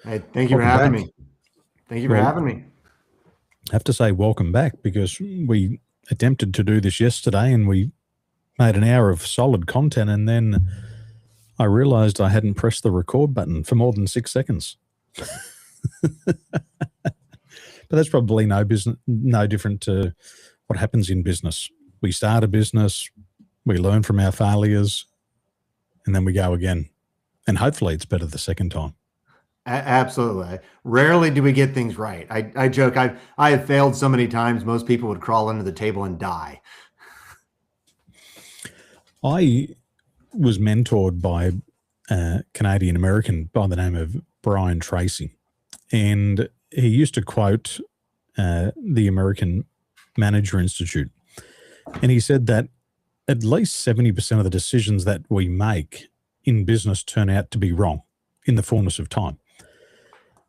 Hey, thank you for Welcome having back. me. Thank you for Well, having me. I have to say welcome back because we attempted to do this yesterday and we made an hour of solid content, and then I realized I hadn't pressed the record button for more than 6 seconds. But that's probably no different to what happens in business. We start a business, we learn from our failures, and then we go again. And hopefully it's better the second time. Absolutely. Rarely do we get things right. I joke. I have failed so many times. Most people would crawl under the table and die. I was mentored by a Canadian American by the name of Brian Tracy, and he used to quote the American Manager Institute, and he said that at least 70% of the decisions that we make in business turn out to be wrong in the fullness of time.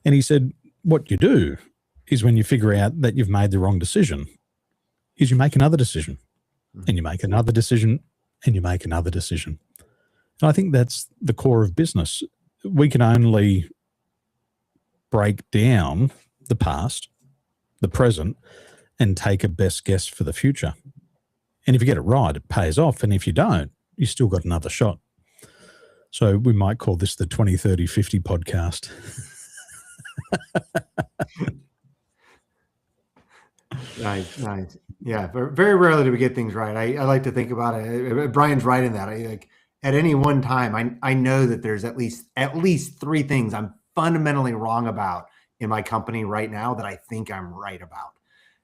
And he said, what you do is when you figure out that you've made the wrong decision, is you make another decision, and you make another decision, and you make another decision. And I think that's the core of business. We can only break down the past, the present, and take a best guess for the future. And if you get it right, it pays off. And if you don't, you still got another shot. So we might call this the 20, 30, 50 podcast. Nice. Yeah, very rarely do we get things right. I like to think about it. Brian's right in that. Like at any one time, I know that there's at least three things I'm fundamentally wrong about in my company right now that I think I'm right about.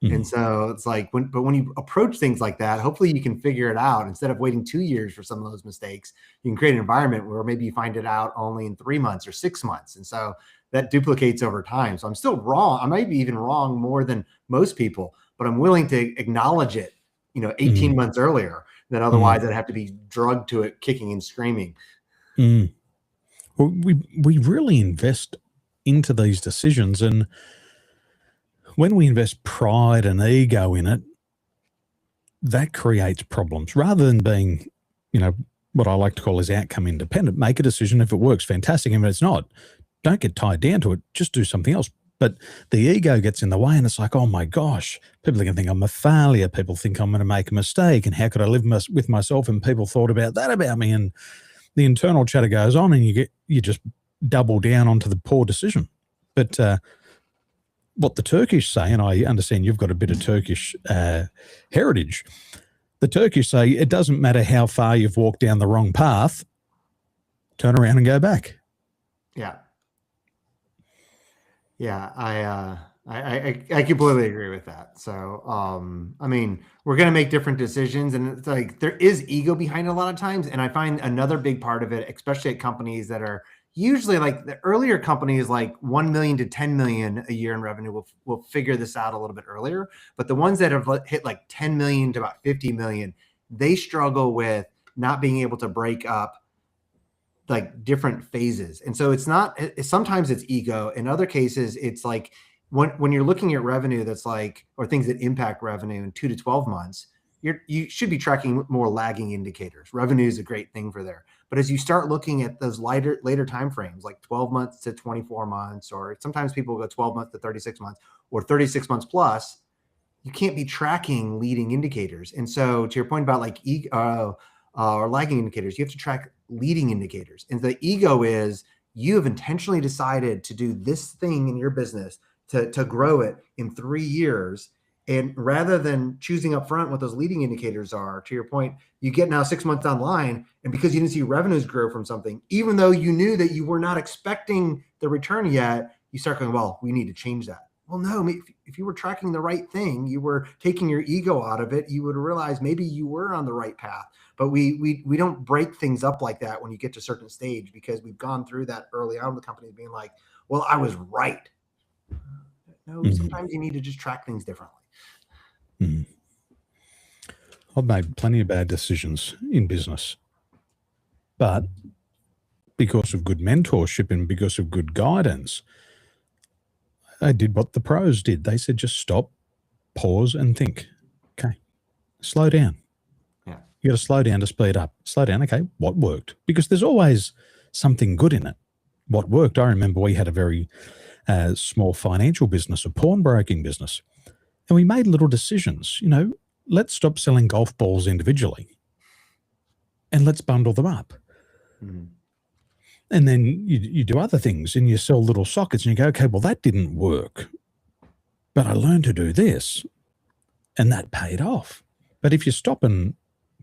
And so it's like when you approach things like that, hopefully you can figure it out instead of waiting 2 years for some of those mistakes. You can create an environment where maybe you find it out only in 3 months or 6 months. And so that duplicates over time. So I'm still wrong. I might be even wrong more than most people, but I'm willing to acknowledge it, 18 months earlier than otherwise I'd have to be drugged to it, kicking and screaming. Well, we really invest into these decisions, and when we invest pride and ego in it, that creates problems. Rather than being, what I like to call is outcome independent, make a decision. If it works, fantastic. And if it's not, don't get tied down to it. Just do something else. But the ego gets in the way, and it's like, oh my gosh, people are going to think I'm a failure. People think I'm going to make a mistake. And how could I live with myself? And people thought about that about me. And the internal chatter goes on, and you just double down onto the poor decision. But what the Turkish say, and I understand you've got a bit of Turkish heritage, the Turkish say it doesn't matter how far you've walked down the wrong path, turn around and go back. Yeah, I completely agree with that. So, we're going to make different decisions, and it's like there is ego behind it a lot of times. And I find another big part of it, especially at companies that are usually like the earlier companies, like 1 million to 10 million a year in revenue, will figure this out a little bit earlier. But the ones that have hit like 10 million to about 50 million, they struggle with not being able to break up like different phases. And so sometimes it's ego. In other cases, it's like when you're looking at revenue that's like, or things that impact revenue in 2 to 12 months, you should be tracking more lagging indicators. Revenue is a great thing for there. But as you start looking at those later timeframes, like 12 months to 24 months, or sometimes people go 12 months to 36 months or 36 months plus, you can't be tracking leading indicators. And so to your point about like ego, or lagging indicators, you have to track leading indicators. And the ego is you have intentionally decided to do this thing in your business to grow it in 3 years. And rather than choosing up front what those leading indicators are, to your point, you get now 6 months down the line, and because you didn't see revenues grow from something, even though you knew that you were not expecting the return yet, you start going, well, we need to change that. Well, no, if you were tracking the right thing, you were taking your ego out of it, you would realize maybe you were on the right path. But we don't break things up like that when you get to a certain stage, because we've gone through that early on in the company being like, well, I was right. No, sometimes you need to just track things differently. I've made plenty of bad decisions in business, but because of good mentorship and because of good guidance, I did what the pros did. They said, just stop, pause, and think. Okay, slow down. Yeah. You got to slow down to speed up. Slow down. Okay, what worked? Because there's always something good in it. what worked. I remember we had a very small financial business, a pawnbroking business, and we made little decisions. Let's stop selling golf balls individually and let's bundle them up. Mm-hmm. And then you do other things and you sell little sockets and you go, okay, well, that didn't work, but I learned to do this and that paid off. But if you stop and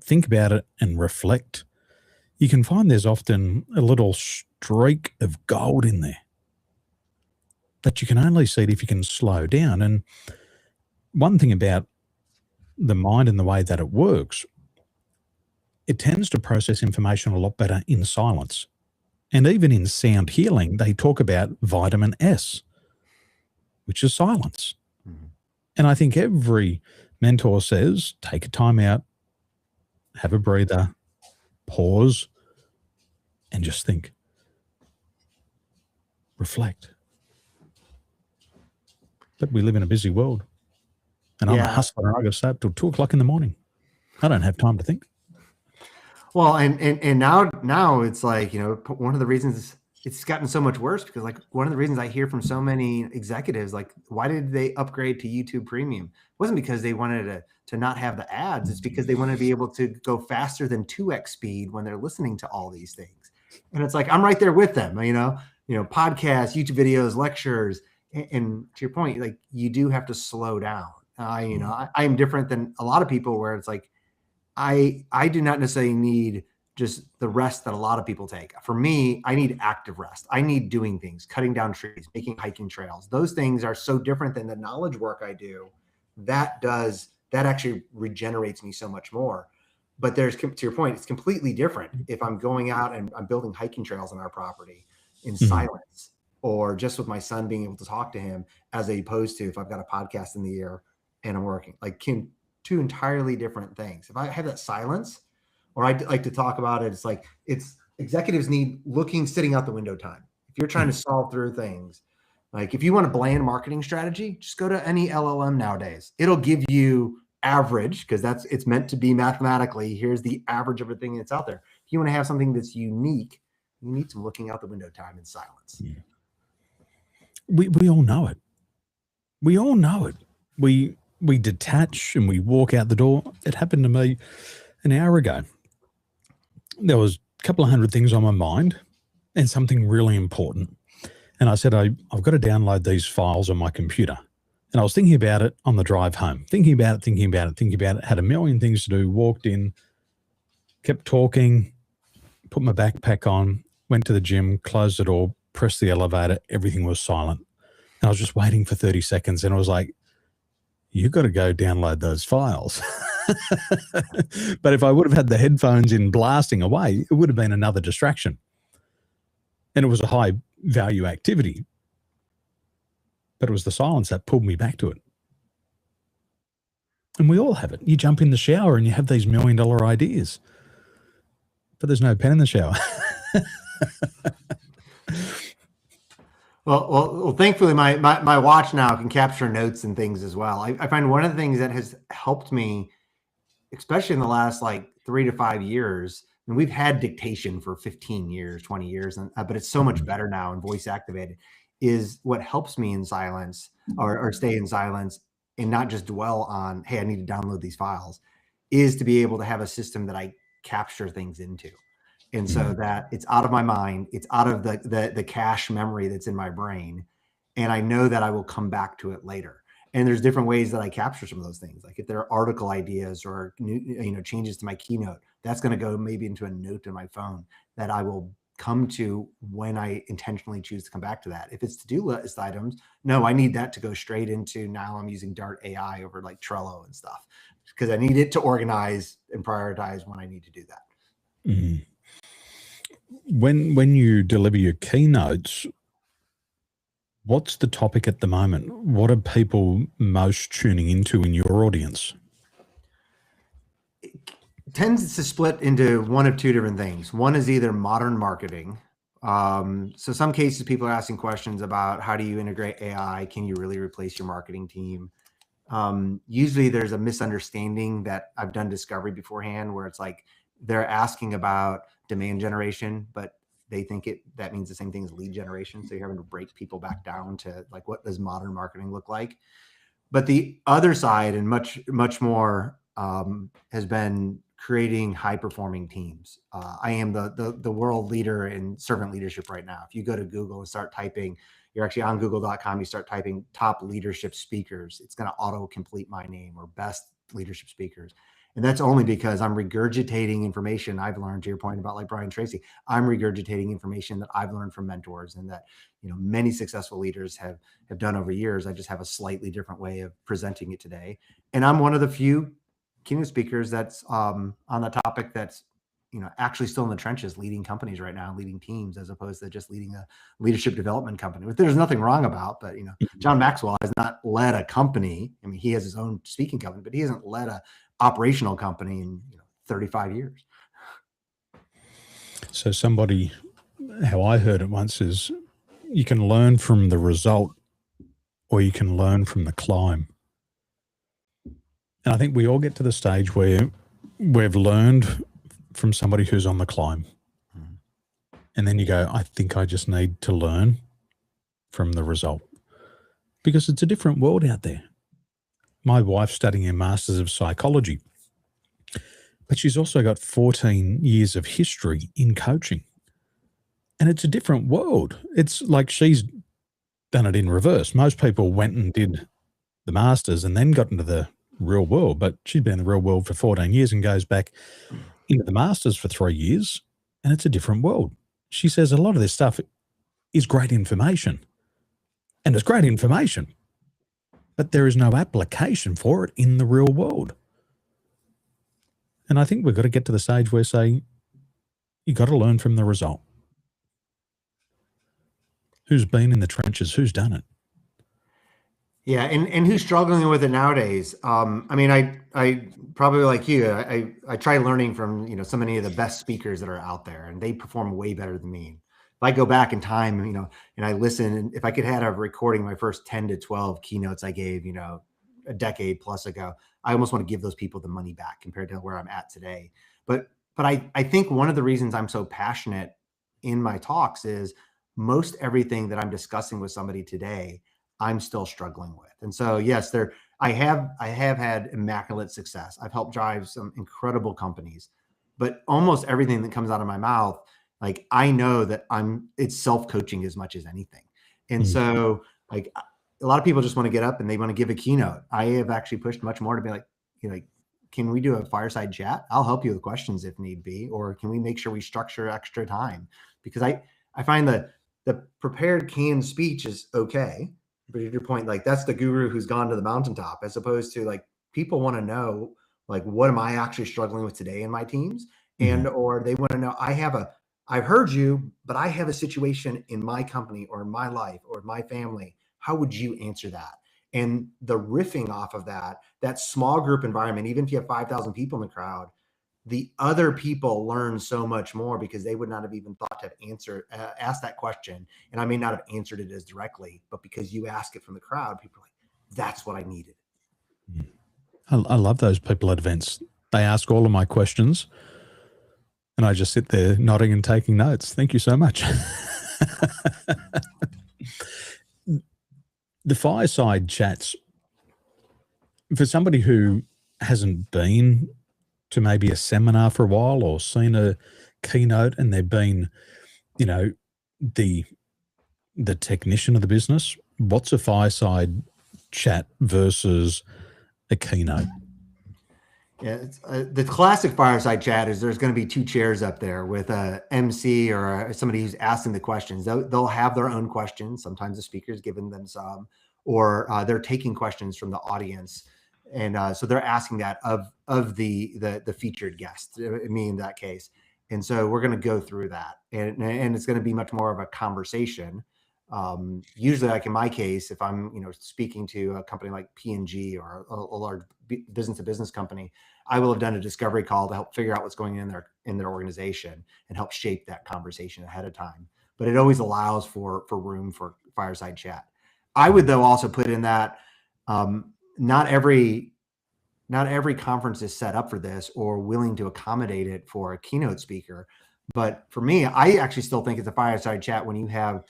think about it and reflect, you can find there's often a little streak of gold in there. But you can only see it if you can slow down. And one thing about the mind and the way that it works, it tends to process information a lot better in silence. And even in sound healing, they talk about vitamin S, which is silence. Mm-hmm. And I think every mentor says, take a time out, have a breather, pause, and just think, reflect. But we live in a busy world. And I'm a hustler and I got to stay up till 2 o'clock in the morning. I don't have time to think. Well, and now it's like, one of the reasons it's gotten so much worse, because like one of the reasons I hear from so many executives, like, why did they upgrade to YouTube Premium? It wasn't because they wanted to not have the ads. It's because they want to be able to go faster than 2x speed when they're listening to all these things. And it's like, I'm right there with them, podcasts, YouTube videos, lectures. And to your point, like, you do have to slow down. I am different than a lot of people where it's like, I do not necessarily need just the rest that a lot of people take. For me, I need active rest. I need doing things, cutting down trees, making hiking trails. Those things are so different than the knowledge work I do. That actually regenerates me so much more. But to your point, it's completely different if I'm going out and I'm building hiking trails on our property in silence, or just with my son being able to talk to him, as opposed to if I've got a podcast in the ear and I'm working. Like, two entirely different things. If I have that silence, or I like to talk about it, it's executives need sitting out the window time. If you're trying to solve through things, like if you want a bland marketing strategy, just go to any LLM nowadays. It'll give you average, because it's meant to be mathematically. Here's the average of everything that's out there. If you want to have something that's unique, you need some looking out the window time in silence. Yeah. We all know it. We all know it. We detach and we walk out the door. It happened to me an hour ago. There was a couple of hundred things on my mind and something really important. And I said, I've got to download these files on my computer. And I was thinking about it on the drive home, thinking about it, had a million things to do, walked in, kept talking, put my backpack on, went to the gym, closed the door, pressed the elevator, everything was silent. And I was just waiting for 30 seconds and I was like, you got to go download those files. But if I would have had the headphones in blasting away, it would have been another distraction. And it was a high value activity. But it was the silence that pulled me back to it. And we all have it. You jump in the shower and you have these $1 million ideas. But there's no pen in the shower. Well, thankfully, my watch now can capture notes and things as well. I find one of the things that has helped me, especially in the last 3 to 5 years, and we've had dictation for 15 years, 20 years, but it's so much better now and voice activated, is what helps me in silence or stay in silence and not just dwell on, hey, I need to download these files, is to be able to have a system that I capture things into. And so that it's out of my mind, it's out of the cache memory that's in my brain. And I know that I will come back to it later. And there's different ways that I capture some of those things. Like if there are article ideas or new, changes to my keynote, that's going to go maybe into a note in my phone that I will come to when I intentionally choose to come back to that. If it's to-do list items, no, I need that to go straight into, now I'm using Dart AI over like Trello and stuff, because I need it to organize and prioritize when I need to do that. Mm-hmm. When you deliver your keynotes, what's the topic at the moment? What are people most tuning into in your audience? It tends to split into one of two different things. One is either modern marketing. So some cases people are asking questions about, how do you integrate AI? Can you really replace your marketing team? Usually there's a misunderstanding that I've done discovery beforehand, where it's like they're asking about demand generation, but they think that means the same thing as lead generation. So you're having to break people back down to like, what does modern marketing look like? But the other side, and much more, has been creating high performing teams. I am the world leader in servant leadership right now. If you go to Google and start typing, you're actually on google.com, you start typing top leadership speakers, it's going to auto complete my name, or best leadership speakers. And that's only because I'm regurgitating information I've learned, to your point about like Brian Tracy. I'm regurgitating information that I've learned from mentors, and that, many successful leaders have done over years. I just have a slightly different way of presenting it today. And I'm one of the few keynote speakers that's on the topic that's, actually still in the trenches, leading companies right now, leading teams, as opposed to just leading a leadership development company, which there's nothing wrong about. But, John Maxwell has not led a company. I mean, he has his own speaking company, but he hasn't led a operational company in 35 years. So somebody, how I heard it once is, you can learn from the result, or you can learn from the climb. And I think we all get to the stage where we've learned from somebody who's on the climb. And then you go, I think I just need to learn from the result, because it's a different world out there. My wife's studying a master's of psychology, but she's also got 14 years of history in coaching. And it's a different world. It's like she's done it in reverse. Most people went and did the master's and then got into the real world, but she's been in the real world for 14 years and goes back into the master's for 3 years, and it's a different world. She says a lot of this stuff is great information, and it's great information, but there is no application for it in the real world. And I think we've got to get to the stage where, say, you got to learn from the result. Who's been in the trenches? Who's done it? Yeah, and who's struggling with it nowadays? I mean, I probably like you. I try learning from so many of the best speakers that are out there, and they perform way better than me. If I go back in time, and I listen, and if I could have a recording my first 10 to 12 keynotes I gave, a decade plus ago, I almost want to give those people the money back compared to where I'm at today. But I think one of the reasons I'm so passionate in my talks is most everything that I'm discussing with somebody today, I'm still struggling with. And so, yes, I have had immaculate success. I've helped drive some incredible companies, but almost everything that comes out of my mouth, like, I know that it's self-coaching as much as anything. And so, like, a lot of people just want to get up and they want to give a keynote. I have actually pushed much more to be like, can we do a fireside chat? I'll help you with questions if need be, or can we make sure we structure extra time? Because I find that the prepared canned speech is okay. But at your point, like, that's the guru who's gone to the mountaintop, as opposed to, like, people want to know, like, what am I actually struggling with today in my teams? And, or they want to know, I've heard you, but I have a situation in my company or in my life or my family. How would you answer that? And the riffing off of that small group environment, even if you have 5,000 people in the crowd, the other people learn so much more, because they would not have even thought to have asked that question. And I may not have answered it as directly, but because you ask it from the crowd, people are like, that's what I needed. I love those people at events. They ask all of my questions, and I just sit there nodding and taking notes. Thank you so much. The fireside chats, for somebody who hasn't been to maybe a seminar for a while or seen a keynote, and they've been, the technician of the business, what's a fireside chat versus a keynote? Yeah, the classic fireside chat is there's going to be two chairs up there with a MC or somebody who's asking the questions. They'll have their own questions. Sometimes the speaker's given them some, or they're taking questions from the audience. And so they're asking that of the featured guest, me in that case. And so we're going to go through that, and it's going to be much more of a conversation. Usually, like in my case, if I'm speaking to a company like P&G or a large business to business company, I will have done a discovery call to help figure out what's going on in their organization and help shape that conversation ahead of time. But it always allows for room for fireside chat. I would, though, also put in that not every conference is set up for this or willing to accommodate it for a keynote speaker. But for me, I actually still think it's a fireside chat when you have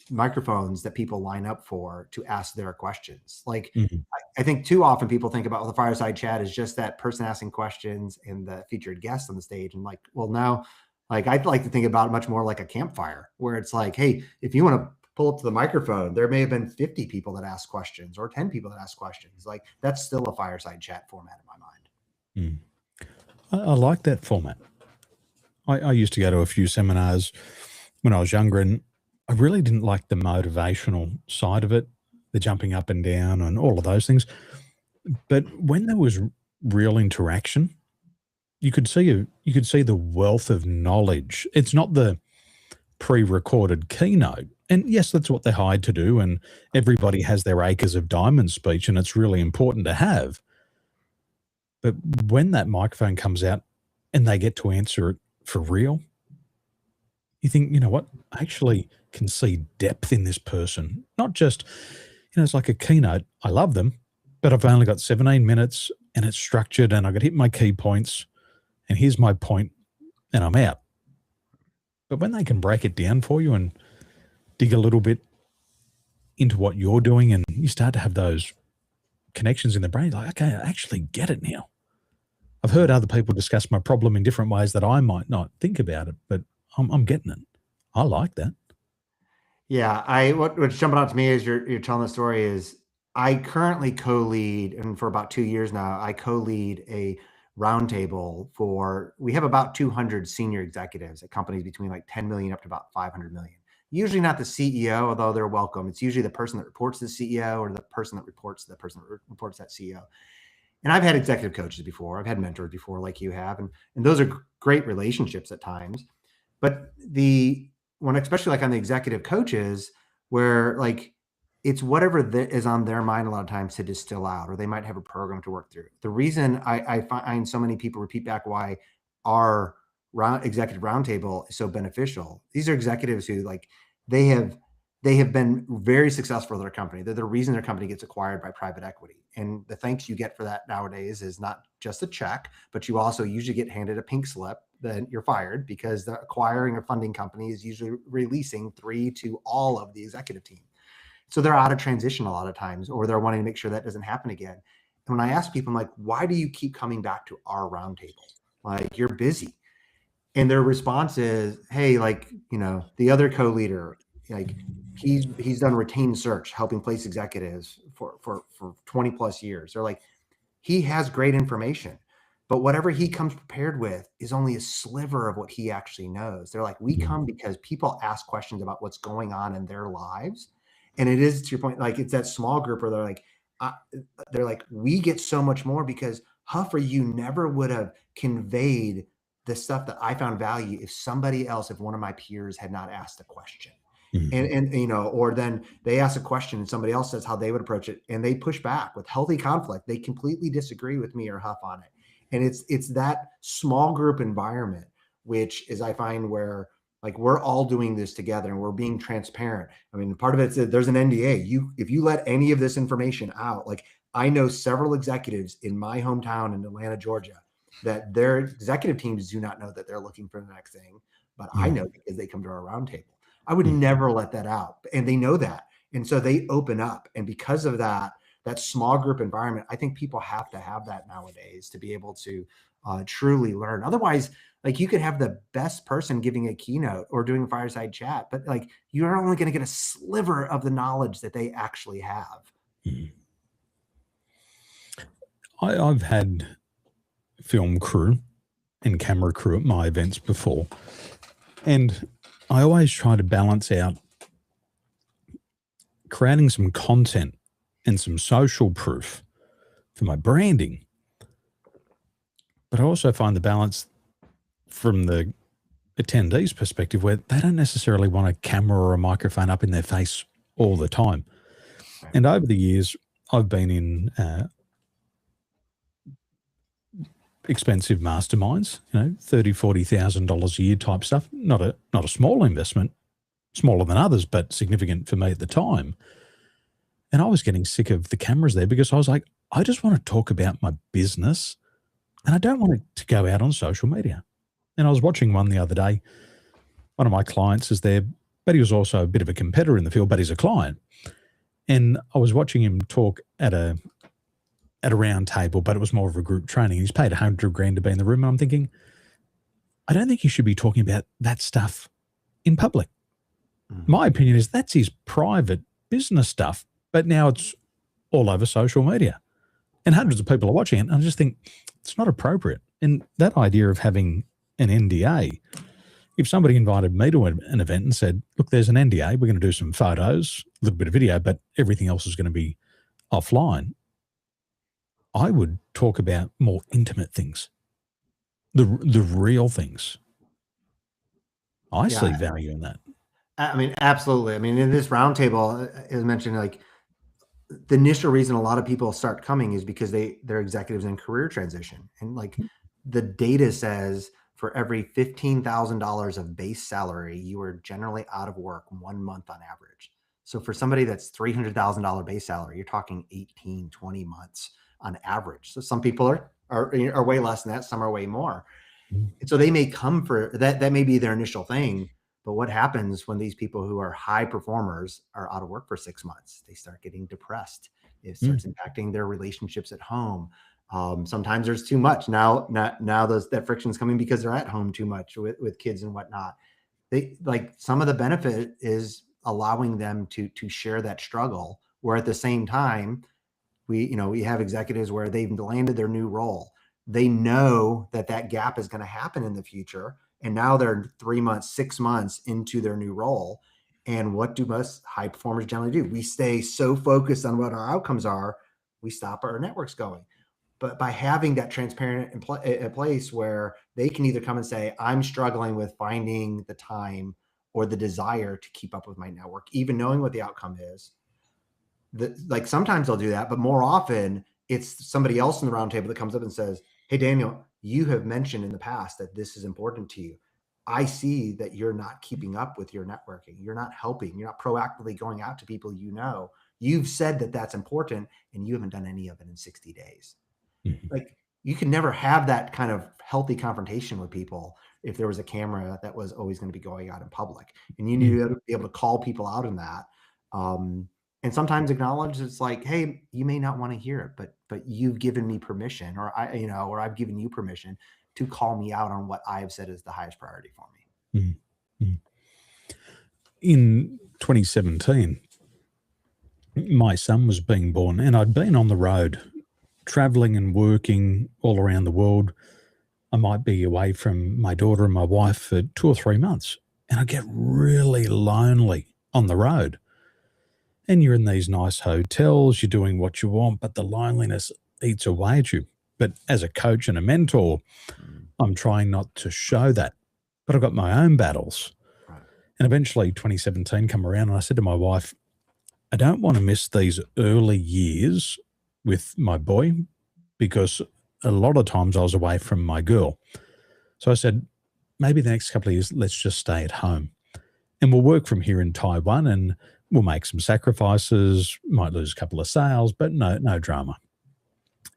microphones that people line up for to ask their questions. Like, Mhm. I think too often people think about the fireside chat as just that person asking questions and the featured guest on the stage. And like, well, now, like, I'd like to think about it much more like a campfire where it's like, hey, if you want to pull up to the microphone, there may have been 50 people that ask questions or 10 people that ask questions. Like, that's still a fireside chat format in my mind. Mm. I like that format. I used to go to a few seminars when I was younger, and I really didn't like the motivational side of it, the jumping up and down and all of those things. But when there was real interaction, you could see the wealth of knowledge. It's not the pre-recorded keynote. And yes, that's what they're hired to do. And everybody has their acres of diamond speech, and it's really important to have. But when that microphone comes out and they get to answer it for real, you think, you know what? I actually can see depth in this person. Not just, it's like a keynote. I love them, but I've only got 17 minutes and it's structured and I got to hit my key points and here's my point and I'm out. But when they can break it down for you and dig a little bit into what you're doing and you start to have those connections in the brain, like, okay, I actually get it now. I've heard other people discuss my problem in different ways that I might not think about it, but I'm getting it. I like that. Yeah, what's jumping out to me as you're telling the story is I currently co-lead, and for about 2 years now, I co-lead a roundtable for. We have about 200 senior executives at companies between like 10 million up to about 500 million. Usually not the CEO, although they're welcome. It's usually the person that reports to the CEO or the person that reports to the person that reports to that CEO. And I've had executive coaches before. I've had mentors before, like you have, and those are great relationships at times. But when, especially like on the executive coaches, where like it's whatever is on their mind a lot of times to distill out, or they might have a program to work through. The reason I find so many people repeat back why our executive roundtable is so beneficial. These are executives who like they have been very successful in their company. They're the reason their company gets acquired by private equity. And the thanks you get for that nowadays is not just a check, but you also usually get handed a pink slip that you're fired because the acquiring or funding company is usually releasing 3 to all of the executive team. So they're out of transition a lot of times, or they're wanting to make sure that doesn't happen again. And when I ask people, I'm like, why do you keep coming back to our roundtable? Like, you're busy. And their response is, hey, like, the other co-leader, like he's done retained search, helping place executives for 20 plus years. They're like, he has great information, but whatever he comes prepared with is only a sliver of what he actually knows. They're like, we come because people ask questions about what's going on in their lives. And it is, to your point, like it's that small group where they're like, we get so much more because Huff or you never would have conveyed the stuff that I found value if one of my peers had not asked a question. And or then they ask a question and somebody else says how they would approach it and they push back with healthy conflict. They completely disagree with me or Huff on it. And it's that small group environment, which is, I find, where like we're all doing this together and we're being transparent. I mean, part of it is there's an NDA. If you let any of this information out, like I know several executives in my hometown in Atlanta, Georgia, that their executive teams do not know that they're looking for the next thing, but I know because they come to our roundtable. I would never let that out, and they know that, and so they open up. And because of that small group environment, I think people have to have that nowadays to be able to truly learn. Otherwise, like you could have the best person giving a keynote or doing a fireside chat, but like you're only going to get a sliver of the knowledge that they actually have. I've had film crew and camera crew at my events before, and I always try to balance out creating some content and some social proof for my branding. But I also find the balance from the attendees' perspective where they don't necessarily want a camera or a microphone up in their face all the time. And over the years, I've been in expensive masterminds, $30,000, $40,000 a year type stuff. Not a small investment, smaller than others, but significant for me at the time. And I was getting sick of the cameras there because I was like, I just want to talk about my business and I don't want it to go out on social media. And I was watching one the other day one of my clients is there, but he was also a bit of a competitor in the field, but he's a client. And I was watching him talk at a round table, but it was more of a group training. He's paid $100,000 to be in the room. And I'm thinking, I don't think he should be talking about that stuff in public. My opinion is that's his private business stuff, but now it's all over social media and hundreds of people are watching it. And I just think it's not appropriate. And that idea of having an NDA, if somebody invited me to an event and said, look, there's an NDA, we're going to do some photos, a little bit of video, but everything else is going to be offline, I would talk about more intimate things, the real things. I see value in that. I mean, absolutely. I mean, in this roundtable, as mentioned, like the initial reason a lot of people start coming is because they're executives in career transition, and like the data says for every $15,000 of base salary, you are generally out of work 1 month on average. So for somebody that's $300,000 base salary, you're talking 18, 20 months on average. So some people are way less than that. Some are way more. And so they may come for that. That may be their initial thing. But what happens when these people who are high performers are out of work for 6 months? They start getting depressed. It starts impacting their relationships at home. Sometimes there's too much. Now that friction's coming because they're at home too much with kids and whatnot. They like some of the benefit is allowing them to share that struggle, where at the same time, we have executives where they've landed their new role. They know that gap is going to happen in the future. And now they're 3 months, 6 months into their new role. And what do most high performers generally do? We stay so focused on what our outcomes are, we stop our networks going. But by having that transparent in place where they can either come and say, I'm struggling with finding the time or the desire to keep up with my network, even knowing what the outcome is. Like sometimes they'll do that, but more often it's somebody else in the roundtable that comes up and says, hey, Daniel, you have mentioned in the past that this is important to you. I see that you're not keeping up with your networking. You're not helping. You're not proactively going out to people you know. You've said that that's important, and you haven't done any of it in 60 days. Like you can never have that kind of healthy confrontation with people if there was a camera that was always going to be going out in public. And you need to be able to call people out in that. And sometimes acknowledge it's like, hey, you may not want to hear it, but you've given me permission, or I've given you permission to call me out on what I have said is the highest priority for me. In 2017, my son was being born, and I'd been on the road, traveling and working all around the world. I might be away from my daughter and my wife for 2 or 3 months, and I get really lonely on the road. And you're in these nice hotels, you're doing what you want, but the loneliness eats away at you. But as a coach and a mentor, I'm trying not to show that. But I've got my own battles. Right. And eventually 2017 come around and I said to my wife, I don't want to miss these early years with my boy because a lot of times I was away from my girl. So I said, maybe the next couple of years, let's just stay at home. And we'll work from here in Taiwan and we'll make some sacrifices, might lose a couple of sales, but no drama.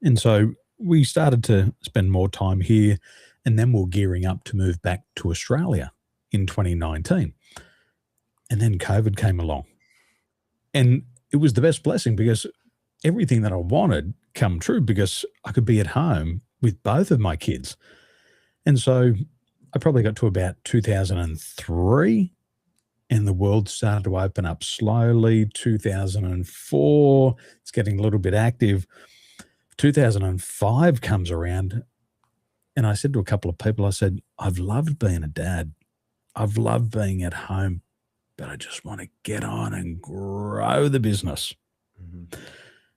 And so we started to spend more time here, and then we're gearing up to move back to Australia in 2019. And then COVID came along. And it was the best blessing because everything that I wanted come true because I could be at home with both of my kids. And so I probably got to about 2003 and the world started to open up slowly. 2004, it's getting a little bit active. 2005 comes around and I said to a couple of people, I said, I've loved being a dad. I've loved being at home, but I just want to get on and grow the business.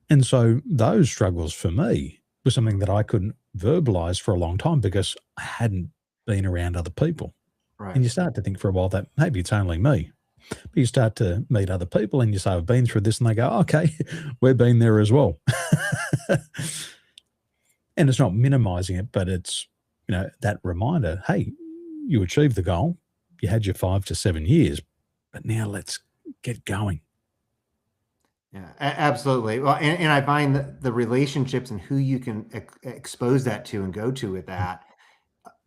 And so those struggles for me were something that I couldn't verbalize for a long time because I hadn't been around other people. Right. And you start to think for a while that maybe it's only me. But you start to meet other people and you say, I've been through this, and they go, okay, we've been there as well. And it's not minimizing it, but it's, that reminder, hey, you achieved the goal. You had your 5 to 7 years, but now let's get going. Yeah, absolutely. Well, and I find that the relationships and who you can expose that to and go to with that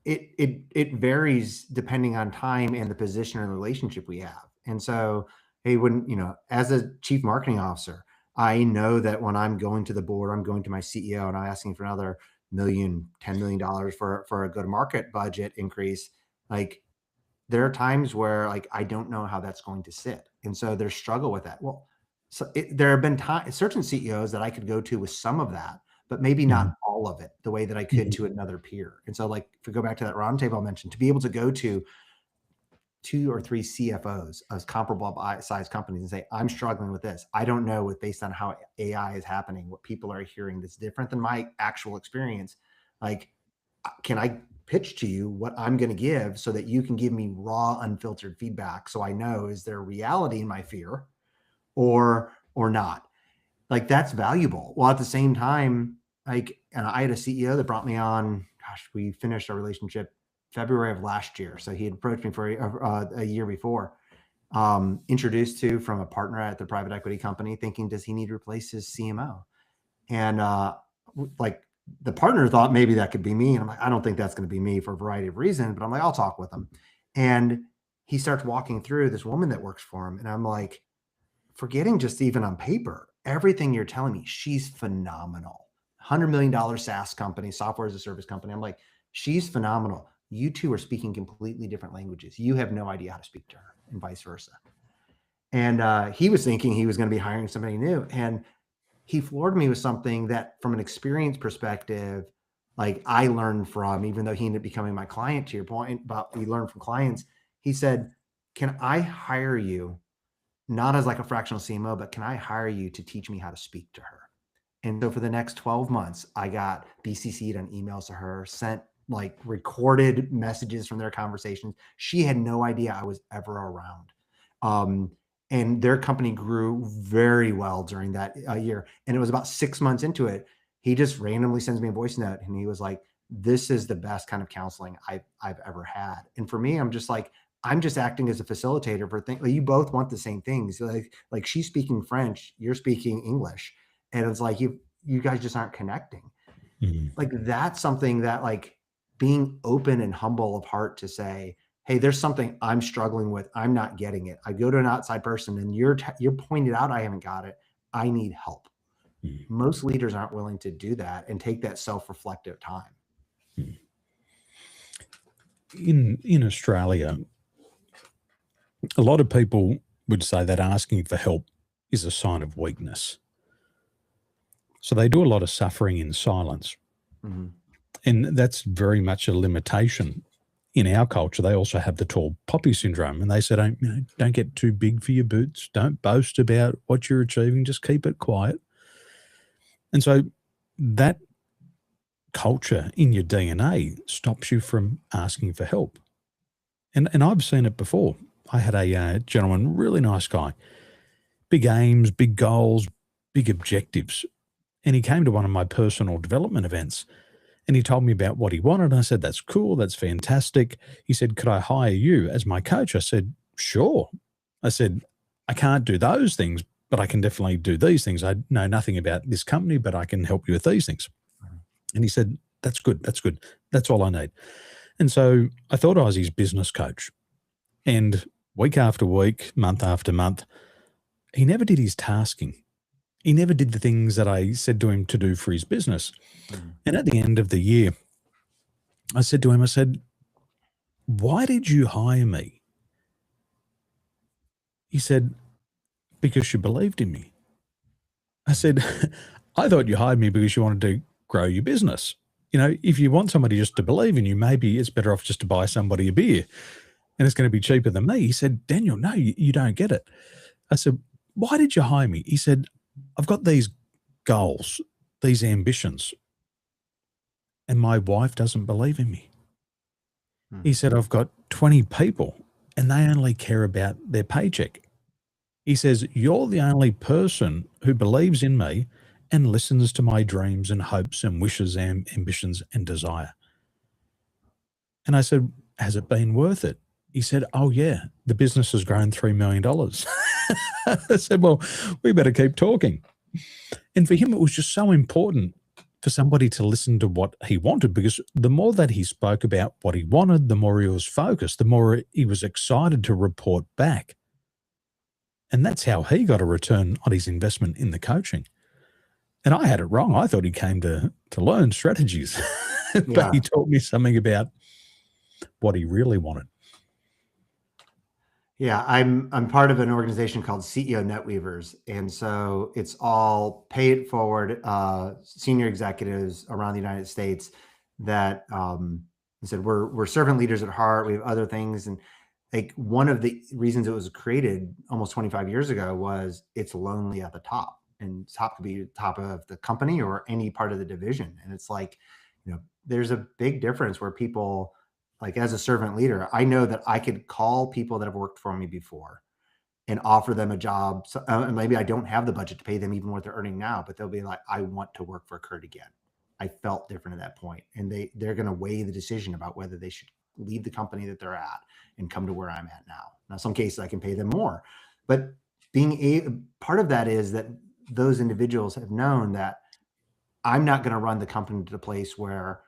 it varies depending on time and the position and the relationship we have. And so, hey, when, as a chief marketing officer, I know that when I'm going to the board, I'm going to my CEO and I'm asking for another million, $10 million for a go-to-market budget increase. Like, there are times where like I don't know how that's going to sit, and so there's struggle with that. Well, so there have been certain CEOs that I could go to with some of that, but maybe Mhm. not all of it the way that I could Mhm. to another peer. And so, like, if we go back to that roundtable I mentioned, to be able to go to 2 or 3 CFOs of comparable size companies and say, I'm struggling with this. I don't know what, based on how AI is happening, what people are hearing that's different than my actual experience. Like, can I pitch to you what I'm going to give so that you can give me raw, unfiltered feedback? So I know, is there reality in my fear or not? Like, that's valuable. While at the same time, like, and I had a CEO that brought me on, gosh, we finished our relationship February of last year. So he had approached me for a year before, introduced to from a partner at the private equity company, thinking, does he need to replace his CMO? And like, the partner thought maybe that could be me. And I'm like, I don't think that's going to be me for a variety of reasons, but I'm like, I'll talk with him. And he starts walking through this woman that works for him. And I'm like, forgetting just even on paper, everything you're telling me, she's phenomenal. $100 million SaaS company, software as a service company. I'm like, she's phenomenal. You two are speaking completely different languages. You have no idea how to speak to her, and vice versa. And he was thinking he was going to be hiring somebody new. And he floored me with something that, from an experience perspective, like, I learned from, even though he ended up becoming my client, to your point about we learn from clients. He said, can I hire you, not as like a fractional CMO, but can I hire you to teach me how to speak to her? And so for the next 12 months, I got BCC'd on emails to her, sent like recorded messages from their conversations. She had no idea I was ever around. Um, and their company grew very well during that year. And it was about 6 months into it, he just randomly sends me a voice note, and he was like, this is the best kind of counseling I've ever had. And for me, I'm just like, I'm just acting as a facilitator for things. Like, you both want the same things. Like she's speaking French, you're speaking English, and it's like you guys just aren't connecting. Mhm. Like, that's something that, like, being open and humble of heart to say, hey, there's something I'm struggling with, I'm not getting it. I go to an outside person and you're pointed out I haven't got it, I need help. Mhm. Most leaders aren't willing to do that and take that self-reflective time. Mhm. In Australia, a lot of people would say that asking for help is a sign of weakness. So they do a lot of suffering in silence. Mhm. And that's very much a limitation in our culture. They also have the tall poppy syndrome. And they say, don't get too big for your boots. Don't boast about what you're achieving. Just keep it quiet. And so that culture in your DNA stops you from asking for help. And I've seen it before. I had a gentleman, really nice guy, big aims, big goals, big objectives. And he came to one of my personal development events and he told me about what he wanted. I said, that's cool. That's fantastic. He said, could I hire you as my coach? I said, sure. I said, I can't do those things, but I can definitely do these things. I know nothing about this company, but I can help you with these things. And he said, that's good. That's good. That's all I need. And so I thought I was his business coach. And week after week, month after month, he never did his tasking. He never did the things that I said to him to do for his business. Mhm. And at the end of the year, I said to him, I said, why did you hire me? He said, because you believed in me. I said, I thought you hired me because you wanted to grow your business. If you want somebody just to believe in you, maybe it's better off just to buy somebody a beer and it's going to be cheaper than me. He said, Daniel, no, you don't get it. I said, why did you hire me? He said, I've got these goals, these ambitions, and my wife doesn't believe in me. He said, I've got 20 people and they only care about their paycheck. He says, you're the only person who believes in me and listens to my dreams and hopes and wishes and ambitions and desire. And I said, has it been worth it? He said, oh, yeah, the business has grown $3 million. I said, well, we better keep talking. And for him, it was just so important for somebody to listen to what he wanted, because the more that he spoke about what he wanted, the more he was focused, the more he was excited to report back. And that's how he got a return on his investment in the coaching. And I had it wrong. I thought he came to learn strategies, but he taught me something about what he really wanted. Yeah, I'm part of an organization called CEO Netweavers, and so it's all pay it forward senior executives around the United States that said we're servant leaders at heart. We have other things, and like one of the reasons it was created almost 25 years ago was it's lonely at the top, and top could be top of the company or any part of the division, and it's like, there's a big difference where people. Like as a servant leader, I know that I could call people that have worked for me before and offer them a job. So, and maybe I don't have the budget to pay them even what they're earning now, but they'll be like, I want to work for Kurt again. I felt different at that point. And they're going to weigh the decision about whether they should leave the company that they're at and come to where I'm at now. Now, some cases I can pay them more, but part of that is that those individuals have known that I'm not going to run the company to the place where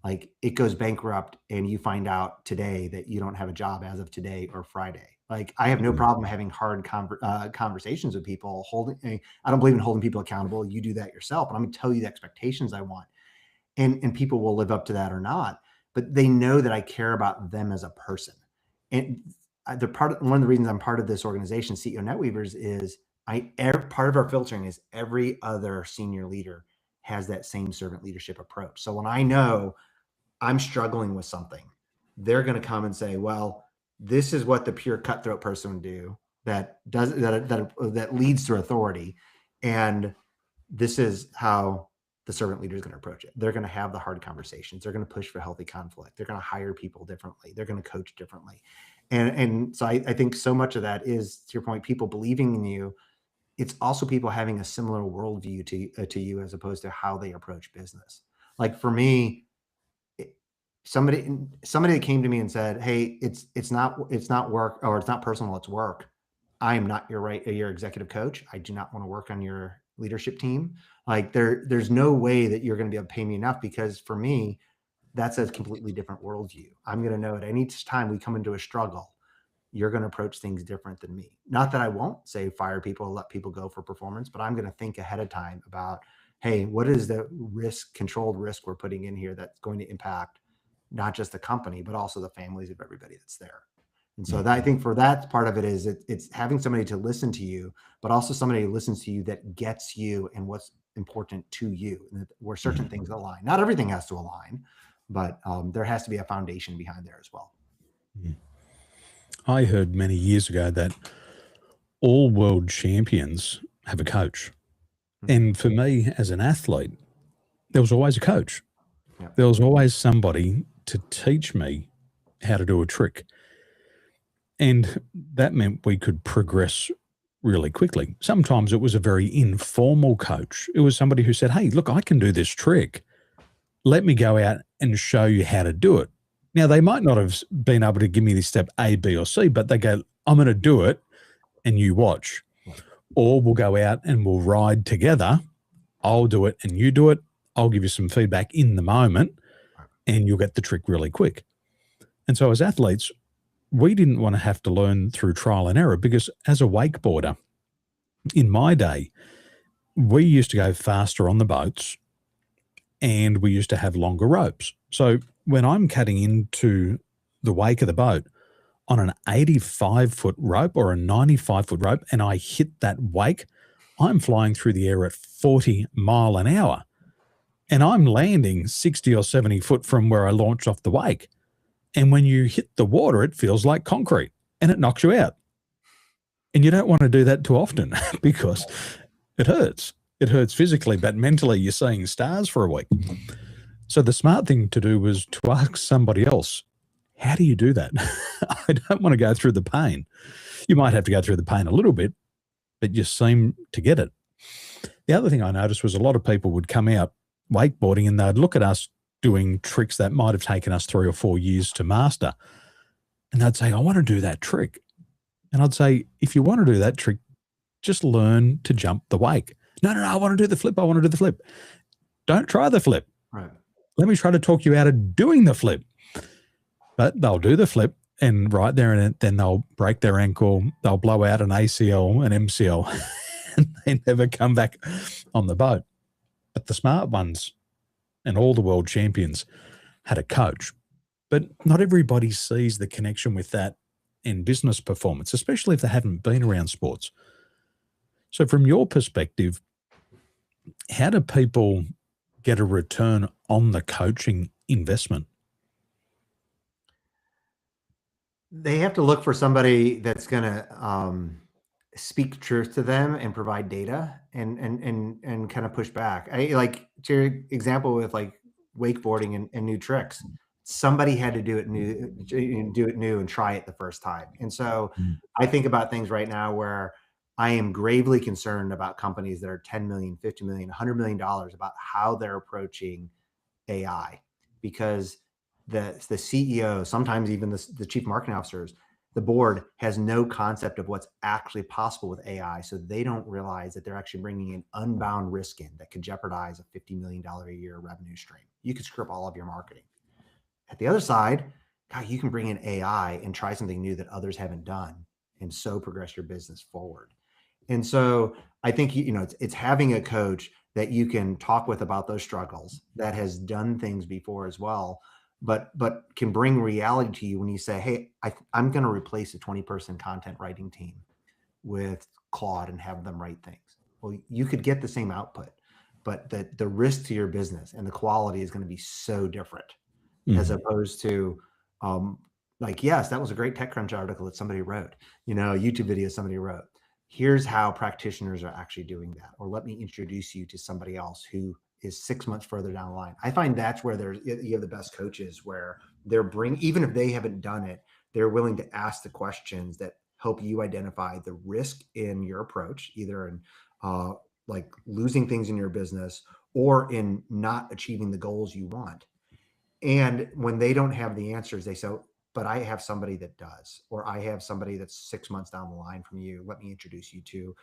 like it goes bankrupt and you find out today that you don't have a job as of today or Friday. Like I have no problem having hard conversations with people. I don't believe in holding people accountable. You do that yourself, but I'm going to tell you the expectations I want, and people will live up to that or not. But they know that I care about them as a person, and one of the reasons I'm part of this organization, CEO Netweavers, is part of our filtering is every other senior leader has that same servant leadership approach. So when I know I'm struggling with something, they're going to come and say, well, this is what the pure cutthroat person would do that leads to authority. And this is how the servant leader is going to approach it. They're going to have the hard conversations. They're going to push for healthy conflict. They're going to hire people differently. They're going to coach differently. And so I think so much of that is, to your point, people believing in you. It's also people having a similar worldview to you as opposed to how they approach business. Like for me, somebody that came to me and said, hey, it's not work, or it's not personal, it's work. I am not your executive coach. I do not want to work on your leadership team. Like there's no way that you're going to be able to pay me enough, because for me, that's a completely different worldview. I'm going to know at any time we come into a struggle, you're going to approach things different than me. Not that I won't say fire people, let people go for performance, but I'm going to think ahead of time about, hey, what is the controlled risk we're putting in here that's going to impact not just the company, but also the families of everybody that's there. And so I think for that part of it is it's having somebody to listen to you, but also somebody who listens to you that gets you and what's important to you, and where certain things align. Not everything has to align, but there has to be a foundation behind there as well. I heard many years ago that all world champions have a coach. And for me as an athlete, there was always a coach. Yep. There was always somebody to teach me how to do a trick. And that meant we could progress really quickly. Sometimes it was a very informal coach. It was somebody who said, hey, look, I can do this trick. Let me go out and show you how to do it. Now, they might not have been able to give me the step A, B, or C, but they go, I'm going to do it and you watch. Or we'll go out and we'll ride together. I'll do it and you do it. I'll give you some feedback in the moment and you'll get the trick really quick. And so as athletes, we didn't want to have to learn through trial and error, because as a wakeboarder, in my day, we used to go faster on the boats and we used to have longer ropes. So when I'm cutting into the wake of the boat on an 85-foot rope or a 95-foot rope and I hit that wake, I'm flying through the air at 40 miles an hour and I'm landing 60 or 70 foot from where I launched off the wake. And when you hit the water, it feels like concrete and it knocks you out. And you don't want to do that too often because it hurts. It hurts physically, but mentally you're seeing stars for a week. So the smart thing to do was to ask somebody else, how do you do that? I don't want to go through the pain. You might have to go through the pain a little bit, but you seem to get it. The other thing I noticed was a lot of people would come out wakeboarding and they'd look at us doing tricks that might have taken us 3 or 4 years to master. And they'd say, I want to do that trick. And I'd say, if you want to do that trick, just learn to jump the wake. No, I want to do the flip. I want to do the flip. Don't try the flip. Right. Let me try to talk you out of doing the flip. But they'll do the flip, and right there and then they'll break their ankle, they'll blow out an ACL, an MCL, and they never come back on the boat. But the smart ones and all the world champions had a coach. But not everybody sees the connection with that in business performance, especially if they haven't been around sports. So from your perspective, how do people get a return on the coaching investment? They have to look for somebody that's going to speak truth to them and provide data and kind of push back. I like to your example with like wakeboarding and new tricks. Somebody had to do it new and try it the first time. And so I think about things right now where I am gravely concerned about companies that are 10 million, 50 million, $100 million about how they're approaching AI, because the CEO, sometimes even the chief marketing officers, the board has no concept of what's actually possible with AI. So they don't realize that they're actually bringing in unbound risk in that could jeopardize a $50 million a year revenue stream. You could screw up all of your marketing. At the other side, God, you can bring in AI and try something new that others haven't done and so progress your business forward. And so I think, it's having a coach that you can talk with about those struggles, that has done things before as well, but can bring reality to you when you say, hey, I'm going to replace a 20-person content writing team with Claude and have them write things. Well, you could get the same output, but the risk to your business and the quality is going to be so different as opposed to yes, that was a great TechCrunch article that somebody wrote, a YouTube video somebody wrote. Here's how practitioners are actually doing that. Or let me introduce you to somebody else who is 6 months further down the line. I find that's where you have the best coaches, where even if they haven't done it, they're willing to ask the questions that help you identify the risk in your approach, either in like losing things in your business or in not achieving the goals you want. And when they don't have the answers, they say, but I have somebody that does, or I have somebody that's 6 months down the line from you. Let me introduce you to,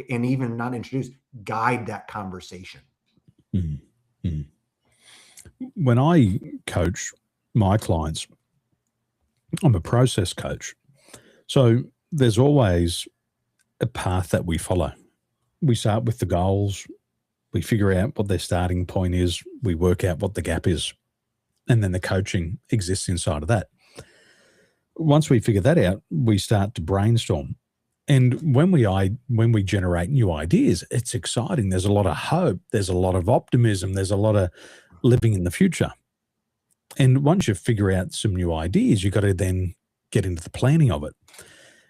and even not introduce, guide that conversation. Mm-hmm. When I coach my clients, I'm a process coach. So there's always a path that we follow. We start with the goals. We figure out what their starting point is. We work out what the gap is. And then the coaching exists inside of that. Once we figure that out, we start to brainstorm. And when we generate new ideas, it's exciting. There's a lot of hope. There's a lot of optimism. There's a lot of living in the future. And once you figure out some new ideas, you've got to then get into the planning of it.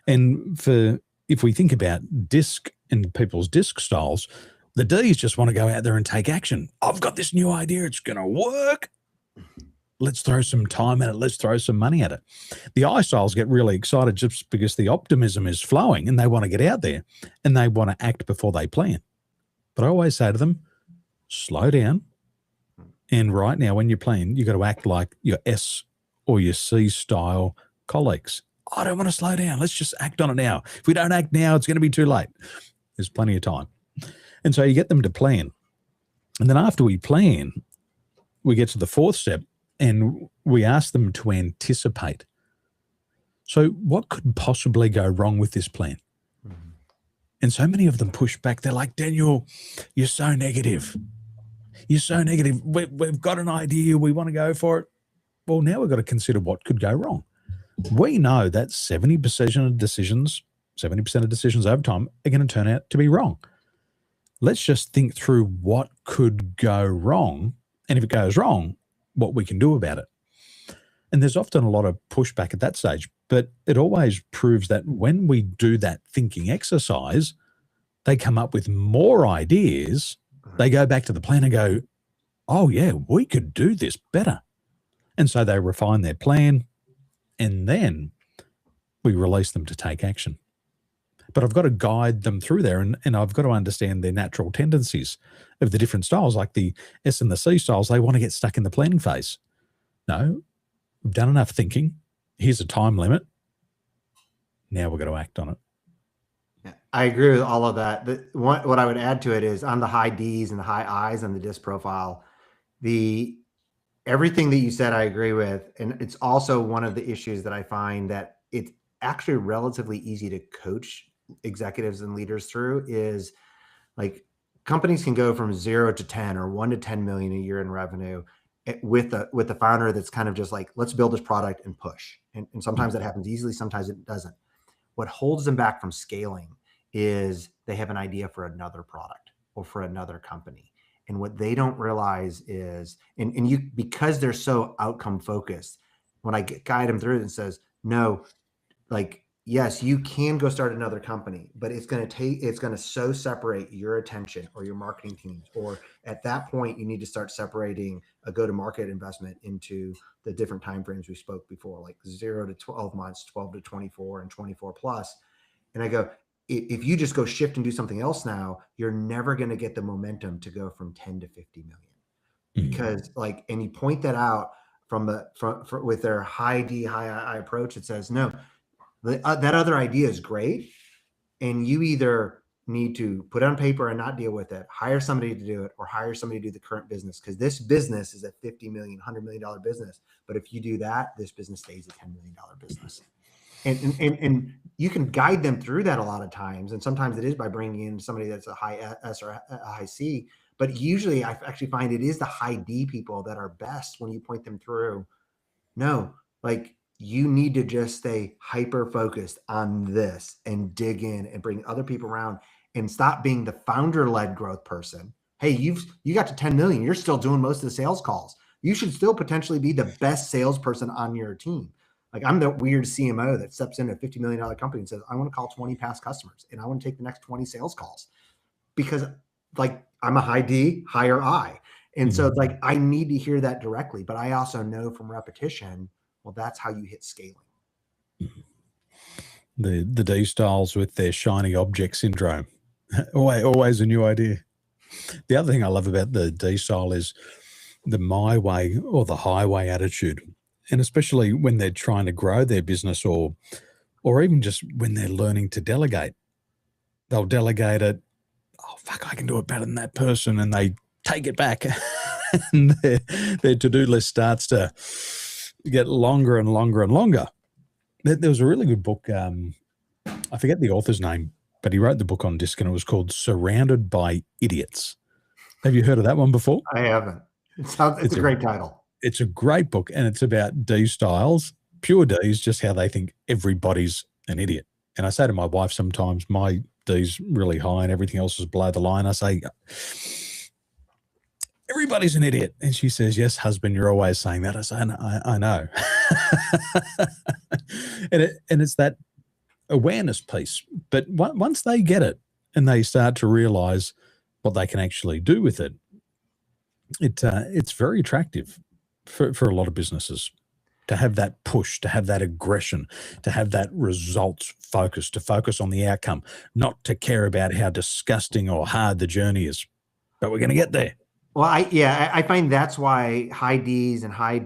And if we think about DISC and people's DISC styles, the Ds just want to go out there and take action. I've got this new idea. It's going to work. Let's throw some time at it. Let's throw some money at it. The I styles get really excited just because the optimism is flowing and they want to get out there and they want to act before they plan. But I always say to them, slow down. And right now, when you plan, you got to act like your S or your C style colleagues. I don't want to slow down. Let's just act on it now. If we don't act now, it's going to be too late. There's plenty of time. And so you get them to plan. And then after we plan, we get to the fourth step and we ask them to anticipate. So what could possibly go wrong with this plan? Mm-hmm. And so many of them push back. They're like, Daniel, you're so negative. You're so negative. We've got an idea. We want to go for it. Well, now we've got to consider what could go wrong. We know that 70% of decisions over time are going to turn out to be wrong. Let's just think through what could go wrong. And if it goes wrong, what we can do about it. And there's often a lot of pushback at that stage, but it always proves that when we do that thinking exercise, they come up with more ideas. They go back to the plan and go, oh yeah, we could do this better. And so they refine their plan and then we release them to take action. But I've got to guide them through there and I've got to understand their natural tendencies of the different styles, like the S and the C styles. They want to get stuck in the planning phase. No, we've done enough thinking. Here's a time limit. Now we've got to act on it. Yeah, I agree with all of that. What I would add to it is on the high Ds and the high Is on the DISC profile, Everything that you said, I agree with. And it's also one of the issues that I find that it's actually relatively easy to coach executives and leaders through is like companies can go from 0 to 10 or 1 to 10 million a year in revenue with the founder that's kind of just like, let's build this product and push. And sometimes that happens easily, sometimes it doesn't. What holds them back from scaling is they have an idea for another product or for another company. And what they don't realize is, and you, because they're so outcome focused, when I guide them through it and says, no, like, yes, you can go start another company, but it's going to so separate your attention or your marketing teams. Or at that point, you need to start separating a go-to-market investment into the different timeframes we spoke before, like 0 to 12 months, 12 to 24, and 24 plus. And I go, if you just go shift and do something else now, you're never going to get the momentum to go from 10 to 50 million. Because like, and you point that out with their high D, high I approach, it says, no, that other idea is great. And you either need to put it on paper and not deal with it, hire somebody to do it, or hire somebody to do the current business. Because this business is a 50 million, $100 million business. But if you do that, this business stays a $10 million business. And you can guide them through that a lot of times. And sometimes it is by bringing in somebody that's a high S or a high C. But usually I actually find it is the high D people that are best when you point them through. No, like, you need to just stay hyper focused on this and dig in and bring other people around and stop being the founder led growth person. Hey, you got to 10 million. You're still doing most of the sales calls. You should still potentially be the best salesperson on your team. Like, I'm the weird CMO that steps in a $50 million company and says, I want to call 20 past customers and I want to take the next 20 sales calls because, like, I'm a high D, higher I. And so it's like, I need to hear that directly, but I also know from repetition, well, that's how you hit scaling. The D styles with their shiny object syndrome. Always a new idea. The other thing I love about the D style is the my way or the highway attitude. And especially when they're trying to grow their business or even just when they're learning to delegate. They'll delegate it. Oh, fuck, I can do it better than that person. And they take it back. And their to-do list starts to get longer and longer and longer. There was a really good book. I forget the author's name, but he wrote the book on disc and it was called Surrounded by Idiots. Have you heard of that one before? I haven't. It's a great title. It's a great book and it's about D styles, pure Ds, just how they think everybody's an idiot. And I say to my wife sometimes, my D's really high and everything else is below the line. I say, everybody's an idiot. And she says, yes, husband, you're always saying that. I say, I know. and it's that awareness piece. But once they get it and they start to realize what they can actually do with it, it's very attractive for a lot of businesses to have that push, to have that aggression, to have that results focus, to focus on the outcome, not to care about how disgusting or hard the journey is. But we're going to get there. Well, I find that's why high Ds and high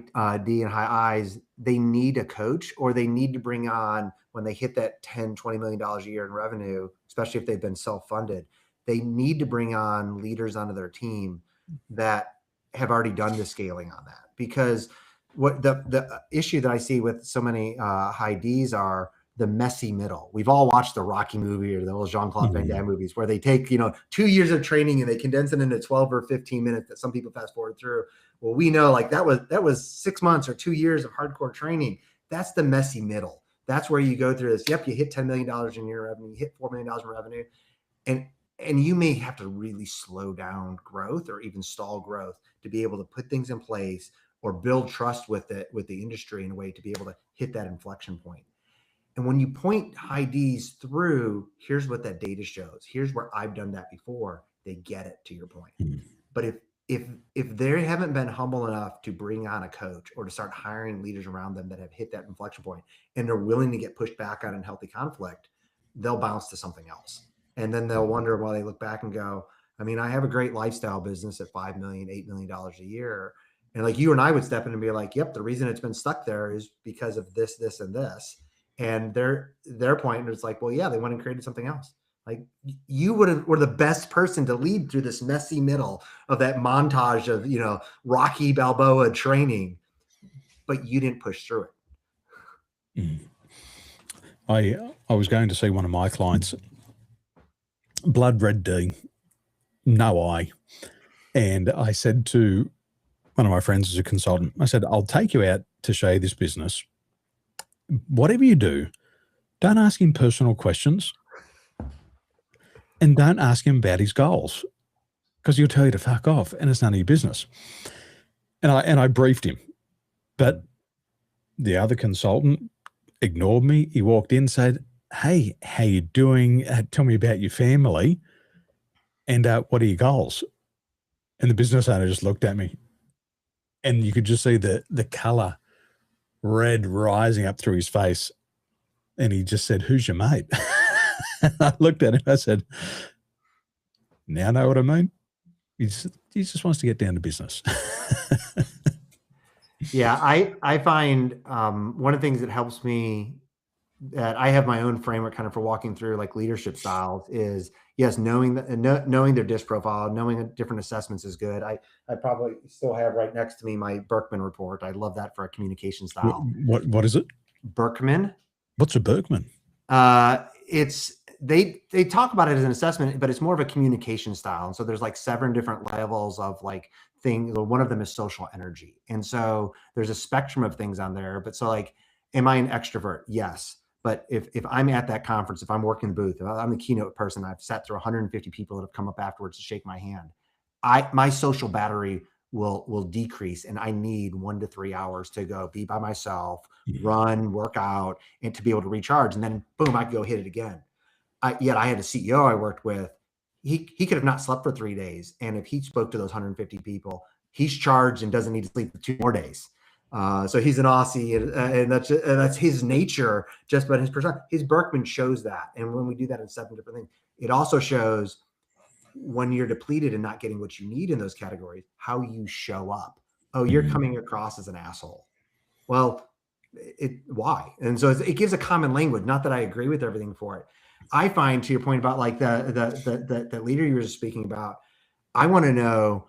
D and high Is, they need a coach, or they need to bring on, when they hit that $10, $20 million a year in revenue, especially if they've been self-funded, they need to bring on leaders onto their team that have already done the scaling on that. Because what the issue that I see with so many high Ds are the messy middle. We've all watched the Rocky movie or the old Jean-Claude Van Damme movies where they take, 2 years of training and they condense it into 12 or 15 minutes that some people fast forward through. Well, we know, like, that was 6 months or 2 years of hardcore training. That's the messy middle. That's where you go through this. Yep, you hit $10 million in your revenue, you hit $4 million in revenue. And you may have to really slow down growth or even stall growth to be able to put things in place or build trust with the industry in a way to be able to hit that inflection point. And when you point high Ds through, here's what that data shows. Here's where I've done that before. They get it, to your point. But if they haven't been humble enough to bring on a coach or to start hiring leaders around them that have hit that inflection point and they're willing to get pushed back on in healthy conflict, they'll bounce to something else. And then they'll wonder while they look back and go, I mean, I have a great lifestyle business at $5 million, $8 million a year. And like, you and I would step in and be like, yep, the reason it's been stuck there is because of this, this, and this. And their point is like, well, yeah, they went and created something else. Like you were the best person to lead through this messy middle of that montage of, Rocky Balboa training, but you didn't push through it. I was going to see one of my clients, blood red D, no I. And I said to one of my friends as a consultant, I said, I'll take you out to show you this business. Whatever you do, don't ask him personal questions and don't ask him about his goals because he'll tell you to fuck off and it's none of your business. And I briefed him, but the other consultant ignored me. He walked in, said, hey, how you doing? Tell me about your family and what are your goals? And the business owner just looked at me and you could just see the color red rising up through his face. And he just said, who's your mate? And I looked at him, I said, now know what I mean? He just wants to get down to business. Yeah, I find one of the things that helps me, that I have my own framework kind of for walking through like leadership styles, is yes, knowing their DISC profile, knowing different assessments is good. I probably still have right next to me my Birkman report. I love that for a communication style. What is it? Birkman. What's a Birkman? It's they talk about it as an assessment, but it's more of a communication style. And so there's like 7 different levels of like things. One of them is social energy. And so there's a spectrum of things on there. But so like, am I an extrovert? Yes. But if I'm at that conference, if I'm working the booth, if I'm the keynote person, I've sat through 150 people that have come up afterwards to shake my hand. My social battery will decrease, and I need 1 to 3 hours to go be by myself, run, work out, and to be able to recharge. And then boom, I can go hit it again. Yet I had a CEO I worked with. He could have not slept for 3 days. And if he spoke to those 150 people, he's charged and doesn't need to sleep for 2 more days. So he's an Aussie, and that's his nature. Just but his persona, his Birkman shows that. And when we do that in 7 different things, it also shows when you're depleted and not getting what you need in those categories, how you show up. Oh, you're coming across as an asshole. Well, why? And so it gives a common language. Not that I agree with everything for it. I find, to your point about like the leader you were speaking about, I want to know,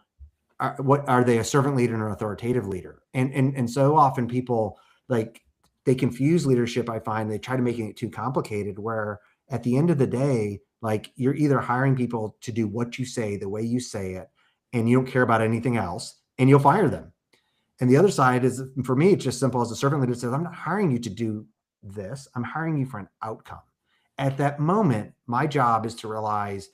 what are they, a servant leader and an authoritative leader? And so often people like they confuse leadership. I find they try to make it too complicated, where at the end of the day, like you're either hiring people to do what you say the way you say it, and you don't care about anything else, and you'll fire them. And the other side is, for me, it's just simple as a servant leader says, I'm not hiring you to do this. I'm hiring you for an outcome. At that moment, my job is to realize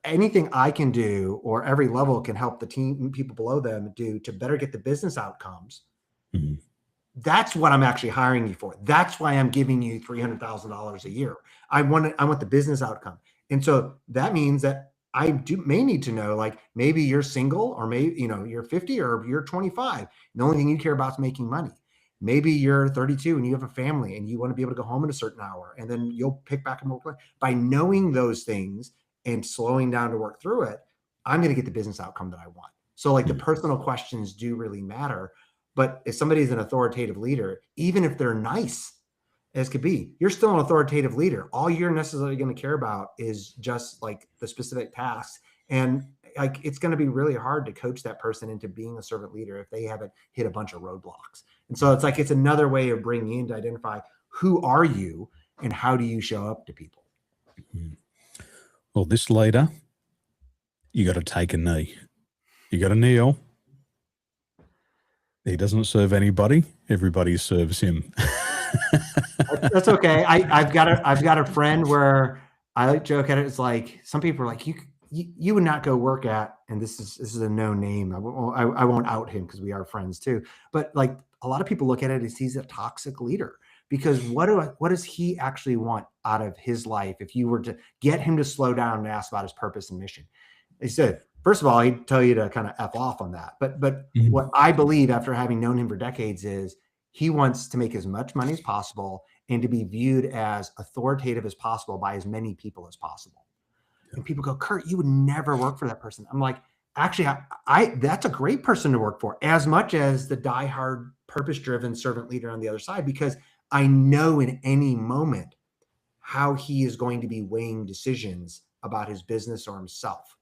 anything I can do or every level can help the team, people below them do to better get the business outcomes. Mm-hmm. That's what I'm actually hiring you for. That's why I'm giving you $300,000 a year. I want the business outcome. And so that means that I may need to know, like, maybe you're single, or maybe, you're 50 or you're 25. And the only thing you care about is making money. Maybe you're 32 and you have a family and you want to be able to go home in a certain hour, and then you'll pick back and work. By knowing those things and slowing down to work through it, I'm going to get the business outcome that I want. So like the personal questions do really matter. But if somebody's an authoritative leader, even if they're nice as could be, you're still an authoritative leader. All you're necessarily going to care about is just like the specific tasks. And like, it's going to be really hard to coach that person into being a servant leader if they haven't hit a bunch of roadblocks. And so it's another way of bringing in to identify, who are you and how do you show up to people? Well, this leader, you got to take a knee. You got to kneel. He doesn't serve anybody. Everybody serves him. That's okay. I've got a friend where I like joke at it. It's like, some people are like, you would not go work at, and this is a no name. I won't out him because we are friends too. But like, a lot of people look at it as he's a toxic leader, because what does he actually want out of his life? If you were to get him to slow down and ask about his purpose and mission, he said, first of all, he'd tell you to kind of F off on that. But what I believe, after having known him for decades, is he wants to make as much money as possible and to be viewed as authoritative as possible by as many people as possible. Yeah. And people go, Kurt, you would never work for that person. I'm like, actually, that's a great person to work for, as much as the diehard, purpose-driven servant leader on the other side, because I know in any moment how he is going to be weighing decisions about his business or himself.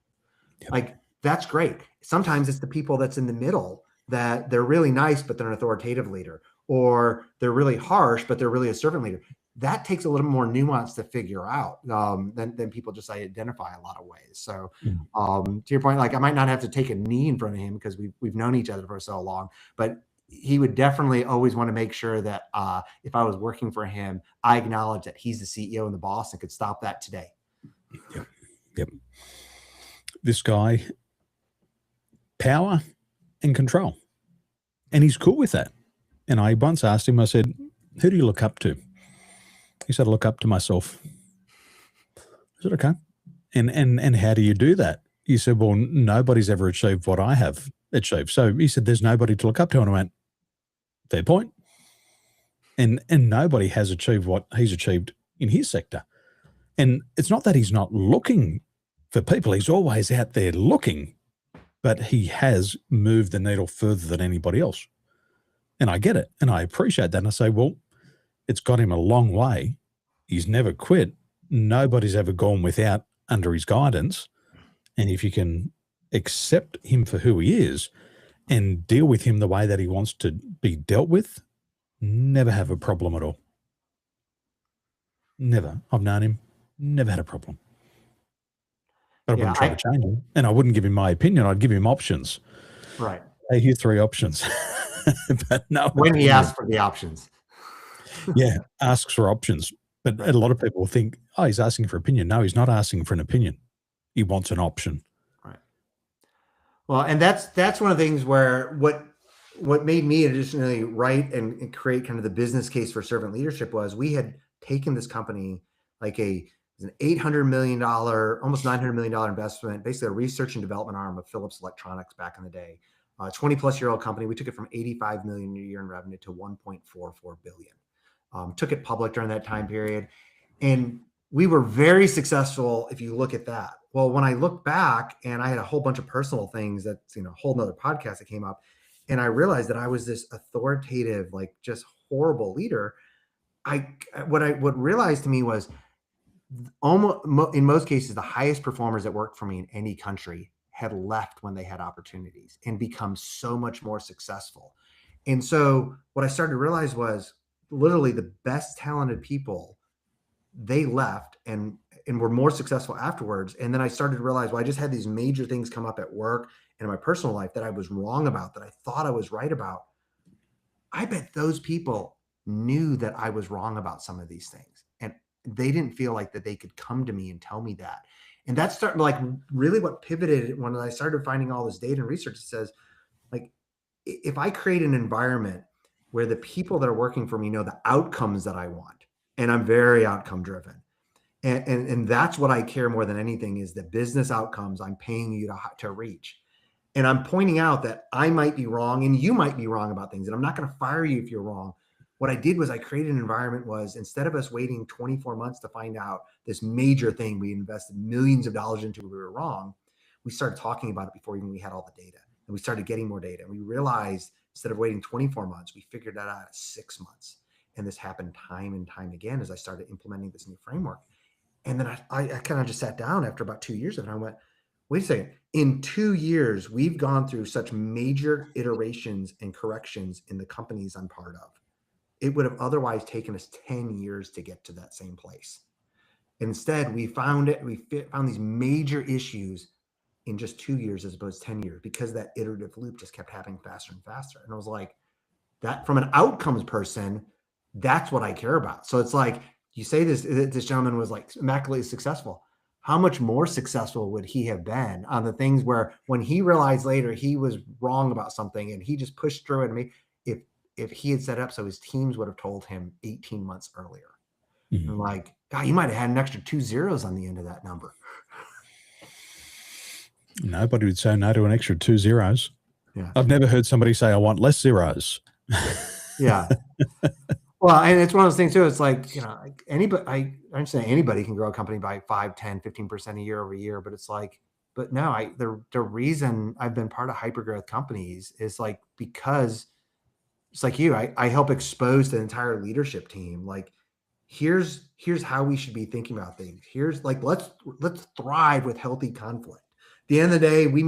Yep. Like, that's great. Sometimes it's the people that's in the middle that they're really nice, but they're an authoritative leader, or they're really harsh, but they're really a servant leader. That takes a little more nuance to figure out than people just identify a lot of ways. So to your point, like, I might not have to take a knee in front of him because we've known each other for so long, but he would definitely always want to make sure that if I was working for him, I acknowledge that he's the CEO and the boss and could stop that today. Yep. This guy, power and control. And he's cool with that. And I once asked him, I said, who do you look up to? He said, I look up to myself. I said, okay. And how do you do that? He said, well, nobody's ever achieved what I have achieved. So he said, there's nobody to look up to. And I went, fair point. And nobody has achieved what he's achieved in his sector. And it's not that he's not looking for people. He's always out there looking, but he has moved the needle further than anybody else. And I get it. And I appreciate that. And I say, well, it's got him a long way. He's never quit. Nobody's ever gone without under his guidance. And if you can accept him for who he is and deal with him the way that he wants to be dealt with, never have a problem at all. Never. I've known him, never had a problem. But I wouldn't try to change him. And I wouldn't give him my opinion. I'd give him options. Right. Hey, here's 3 options. But no. When he asks for the options. Yeah, asks for options. But a lot of people will think, oh, he's asking for opinion. No, he's not asking for an opinion. He wants an option. Right. Well, and that's one of the things where what made me additionally write and create kind of the business case for servant leadership was we had taken this company like an $800 million, almost $900 million investment, basically a research and development arm of Philips Electronics back in the day. 20-plus-year-old company. We took it from 85 million a year in revenue to 1.44 billion. Took it public during that time period. And we were very successful if you look at that. Well, when I look back, and I had a whole bunch of personal things that, a whole nother podcast that came up, and I realized that I was this authoritative, like just horrible leader. What realized to me was almost in most cases, the highest performers that worked for me in any country had left when they had opportunities and become so much more successful. And so what I started to realize was literally the best talented people, they left and were more successful afterwards. And then I started to realize, well, I just had these major things come up at work and in my personal life that I was wrong about, that I thought I was right about. I bet those people knew that I was wrong about some of these things. And they didn't feel like that they could come to me and tell me that. And that's starting like really what pivoted when I started finding all this data and research. It says, like, if I create an environment where the people that are working for me know the outcomes that I want, and I'm very outcome driven, and that's what I care more than anything is the business outcomes I'm paying you to reach. And I'm pointing out that I might be wrong and you might be wrong about things, and I'm not going to fire you if you're wrong. What I did was I created an environment was instead of us waiting 24 months to find out this major thing we invested millions of dollars into, we were wrong. We started talking about it before even we had all the data, and we started getting more data. And we realized instead of waiting 24 months, we figured that out at 6 months. And this happened time and time again as I started implementing this new framework. And then I kind of just sat down after about 2 years of it. And I went, wait a second. In 2 years, we've gone through such major iterations and corrections in the companies I'm part of. It would have otherwise taken us 10 years to get to that same place. Instead, we found these major issues in just 2 years as opposed to 10 years because that iterative loop just kept happening faster and faster. And I was like, that from an outcomes person, that's what I care about. So it's like, you say this gentleman was like immaculately successful. How much more successful would he have been on the things where when he realized later he was wrong about something and he just pushed through it? I mean, if he had set up so his teams would have told him 18 months earlier. Mm-hmm. And like, God, you might have had an extra 2 zeros on the end of that number. Nobody would say no to an extra 2 zeros. Yeah. I've never heard somebody say I want less zeros. Yeah. Well, and it's one of those things too. It's like, like anybody, I'm saying anybody can grow a company by 5, 10, 15% a year over year, but it's like, but no, the reason I've been part of hypergrowth companies is like, because it's like I help expose the entire leadership team. Like, here's how we should be thinking about things. Here's like, let's thrive with healthy conflict. At the end of the day, we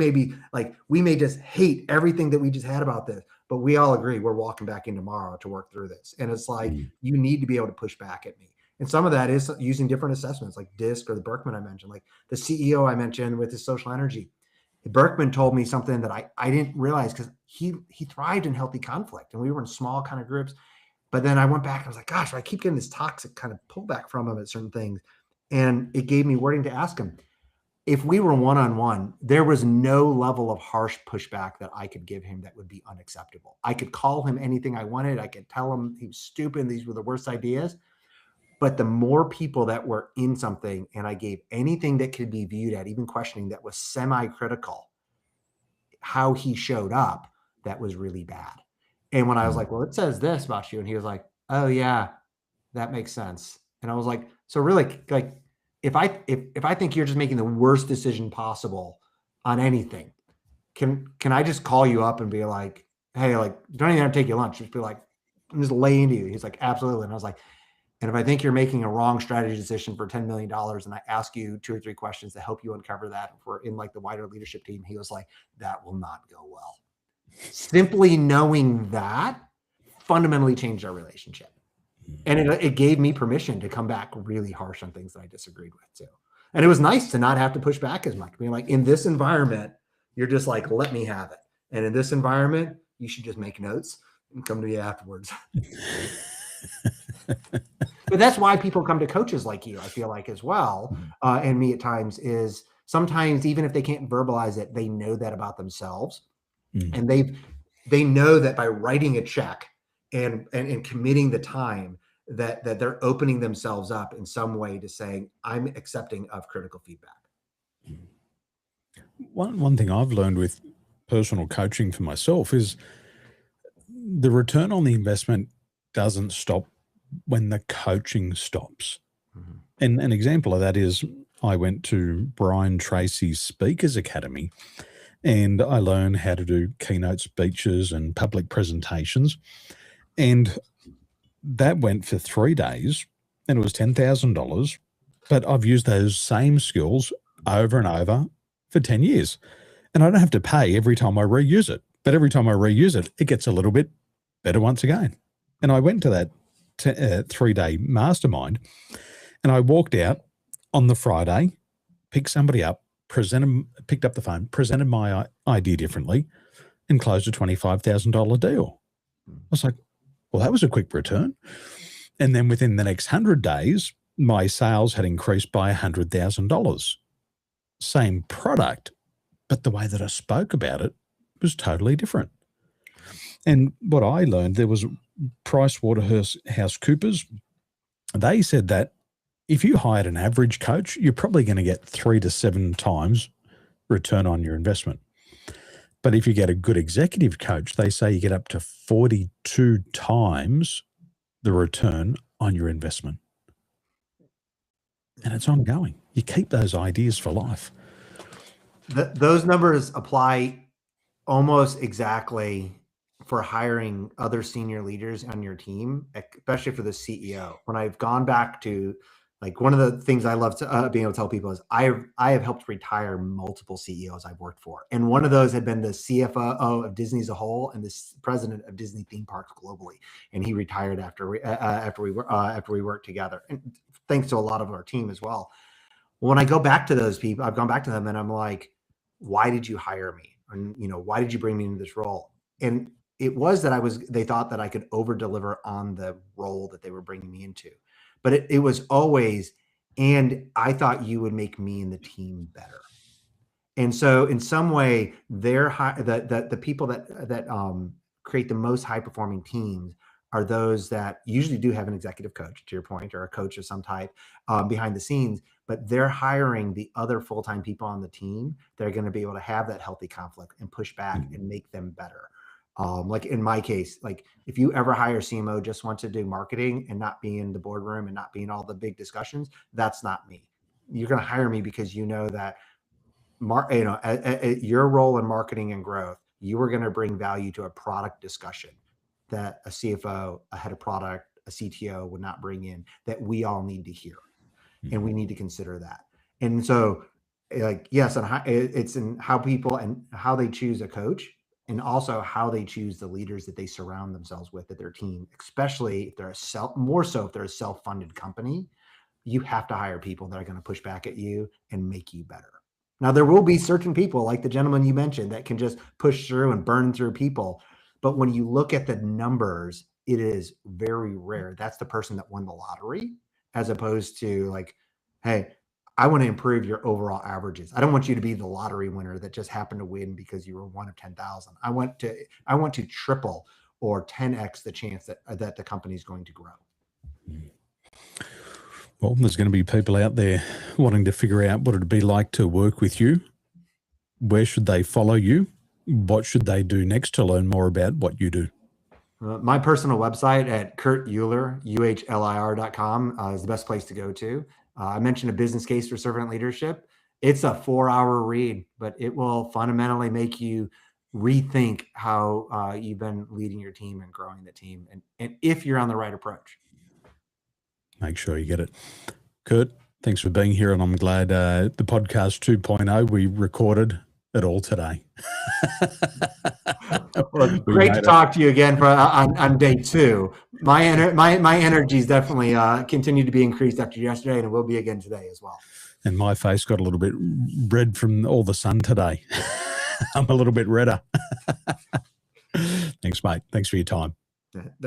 may just hate everything that we just had about this, but we all agree we're walking back in tomorrow to work through this. And it's like, you need to be able to push back at me. And some of that is using different assessments like DISC or the Birkman I mentioned, like the CEO I mentioned with his social energy. Birkman told me something that I didn't realize, because he thrived in healthy conflict and we were in small kind of groups. But then I went back and I was like, gosh, I keep getting this toxic kind of pullback from him at certain things. And it gave me wording to ask him, if we were one-on-one, there was no level of harsh pushback that I could give him that would be unacceptable. I could call him anything I wanted. I could tell him he was stupid. These were the worst ideas. But the more people that were in something and I gave anything that could be viewed at, even questioning that was semi-critical, how he showed up, that was really bad. And when I was like, well, it says this about you. And he was like, oh yeah, that makes sense. And I was like, so really, like, if I think you're just making the worst decision possible on anything, can I just call you up and be like, hey, like, you don't even have to take your lunch. Just be like, I'm just lay into you. He's like, absolutely. And I was like, and if I think you're making a wrong strategy decision for $10 million and I ask you 2 or 3 questions to help you uncover that, if we're in like the wider leadership team, he was like, that will not go well. Simply knowing that fundamentally changed our relationship. And it gave me permission to come back really harsh on things that I disagreed with too. And it was nice to not have to push back as much. Being like, in this environment, you're just like, let me have it. And in this environment, you should just make notes and come to me afterwards. But that's why people come to coaches like you, I feel like, as well. And me at times, is sometimes even if they can't verbalize it, they know that about themselves. And they know that by writing a check and committing the time, that they're opening themselves up in some way to saying, I'm accepting of critical feedback. One thing I've learned with personal coaching for myself is the return on the investment doesn't stop when the coaching stops. And an example of that is I went to Brian Tracy's Speakers Academy and I learned how to do keynote speeches and public presentations. And that went for 3 days and it was $10,000. But I've used those same skills over and over for 10 years. And I don't have to pay every time I reuse it. But every time I reuse it, it gets a little bit better once again. And I went to that 3-day mastermind and I walked out on the Friday, picked somebody up, picked up the phone, presented my idea differently and closed a $25,000 deal. I was like, well, that was a quick return. And then within the next 100 days, my sales had increased by $100,000. Same product, but the way that I spoke about it was totally different. And what I learned, there was PricewaterhouseCoopers. They said that if you hired an average coach, you're probably going to get 3 to 7 times return on your investment. But if you get a good executive coach, they say you get up to 42 times the return on your investment. And it's ongoing. You keep those ideas for life. Those numbers apply almost exactly for hiring other senior leaders on your team, especially for the CEO. When I've gone back to, like, one of the things I love to being able to tell people is I have helped retire multiple CEOs I've worked for. And one of those had been the CFO of Disney as a whole and the president of Disney theme parks globally. And he retired after we worked together. And thanks to a lot of our team as well. When I go back to those people, I've gone back to them and I'm like, why did you hire me? And, why did you bring me into this role? And it was that they thought that I could over deliver on the role that they were bringing me into. But it was always, and I thought you would make me and the team better. And so in some way, the people that create the most high performing teams are those that usually do have an executive coach, to your point, or a coach of some type behind the scenes, but they're hiring the other full-time people on the team that are going to be able to have that healthy conflict and push back and make them better. Like in my case, like if you ever hire a CMO just want to do marketing and not be in the boardroom and not be in all the big discussions, that's not me. You're going to hire me because you know that your role in marketing and growth, you are going to bring value to a product discussion that a CFO, a head of product, a CTO would not bring in that we all need to hear. And we need to consider that. And so, like, yes, and it's in how people and how they choose a coach, and also how they choose the leaders that they surround themselves with at their team, especially if they're more so if they're a self-funded company. You have to hire people that are going to push back at you and make you better. Now, there will be certain people like the gentleman you mentioned that can just push through and burn through people. But when you look at the numbers, it is very rare. That's the person that won the lottery, as opposed to like, hey, I want to improve your overall averages. I don't want you to be the lottery winner that just happened to win because you were one of 10,000. I want to triple or 10x the chance that the company is going to grow. Well, there's going to be people out there wanting to figure out what it'd be like to work with you. Where should they follow you? What should they do next to learn more about what you do? My personal website at Kurt Uhlir, UHLIR.com is the best place to go to. I mentioned a business case for servant leadership. It's a 4-hour read, but it will fundamentally make you rethink how you've been leading your team and growing the team, and if you're on the right approach. Make sure you get it. Kurt, thanks for being here, and I'm glad the podcast 2.0, we recorded it all today. Well, great to talk to you again on day 2. My energy is definitely continued to be increased after yesterday, and it will be again today as well. And my face got a little bit red from all the sun today. I'm a little bit redder. Thanks, mate. Thanks for your time.